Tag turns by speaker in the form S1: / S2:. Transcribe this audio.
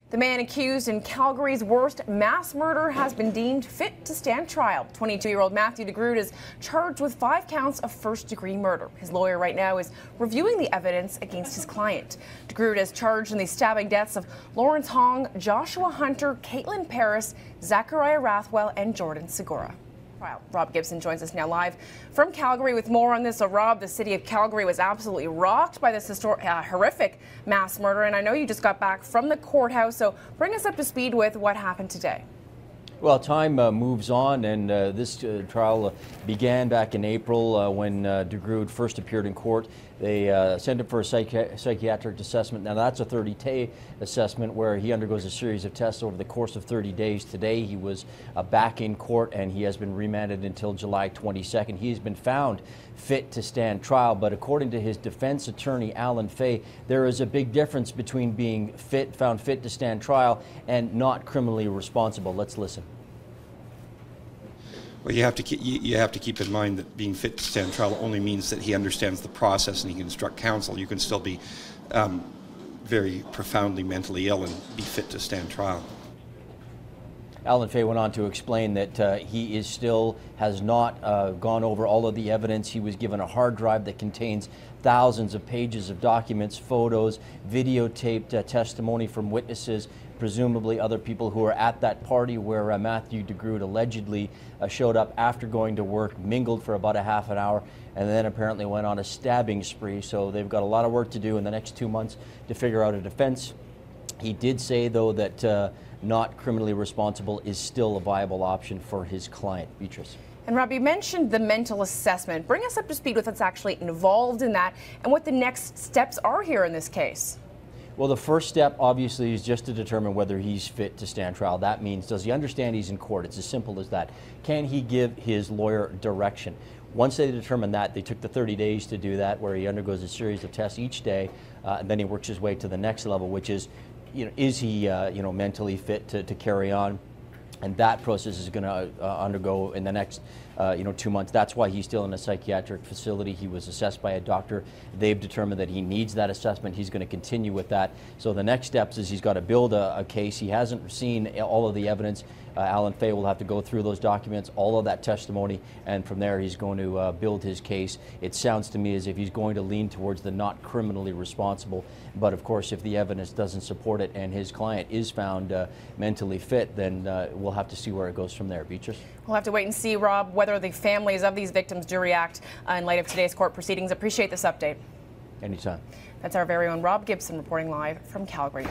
S1: The man accused in Calgary's worst mass murder has been deemed fit to stand trial. 22-year-old Matthew DeGroot is charged with 5 counts of first-degree murder. His lawyer right now is reviewing the evidence against his client. DeGroot is charged in the stabbing deaths of Lawrence Hong, Joshua Hunter, Caitlin Paris, Zachariah Rathwell, and Jordan Segura. Rob Gibson joins us now live from Calgary with more on this. So Rob, the city of Calgary was absolutely rocked by this horrific mass murder, and I know you just got back from the courthouse, so bring us up to speed with what happened today.
S2: Well, time moves on, and this trial began back in April when DeGroot first appeared in court. They sent him for a psychiatric assessment. Now, that's a 30-day assessment where he undergoes a series of tests over the course of 30 days. Today, he was back in court, and he has been remanded until July 22nd. He has been found fit to stand trial, but according to his defense attorney, Alan Fay, there is a big difference between being found fit to stand trial and not criminally responsible. Let's listen.
S3: Well, you have to keep in mind that being fit to stand trial only means that he understands the process and he can instruct counsel. You can still be very profoundly mentally ill and be fit to stand trial.
S2: Alan Fay went on to explain that he has not gone over all of the evidence. He was given a hard drive that contains thousands of pages of documents, photos, videotaped testimony from witnesses, presumably other people who were at that party where Matthew DeGroot allegedly showed up after going to work, mingled for about a half an hour, and then apparently went on a stabbing spree. So they've got a lot of work to do in the next 2 months to figure out a defense. He did say, though, that not criminally responsible is still a viable option for his client. Beatrice.
S1: And Rob, you mentioned the mental assessment. Bring us up to speed with what's actually involved in that and what the next steps are here in this case.
S2: Well, the first step, obviously, is just to determine whether he's fit to stand trial. That means, does he understand he's in court? It's as simple as that. Can he give his lawyer direction? Once they determine that, they took the 30 days to do that, where he undergoes a series of tests each day, and then he works his way to the next level, which is, is he, mentally fit to carry on? And that process is going to undergo in the next, 2 months. That's why he's still in a psychiatric facility. He was assessed by a doctor. They've determined that he needs that assessment. He's going to continue with that. So the next steps is he's got to build a case. He hasn't seen all of the evidence. Alan Fay will have to go through those documents, all of that testimony, and from there he's going to build his case. It sounds to me as if he's going to lean towards the not criminally responsible. But of course, if the evidence doesn't support it and his client is found mentally fit, then we'll have to see where it goes from there. Beatrice?
S1: We'll have to wait and see, Rob, whether the families of these victims do react in light of today's court proceedings. Appreciate this update.
S2: Anytime.
S1: That's our very own Rob Gibson reporting live from Calgary.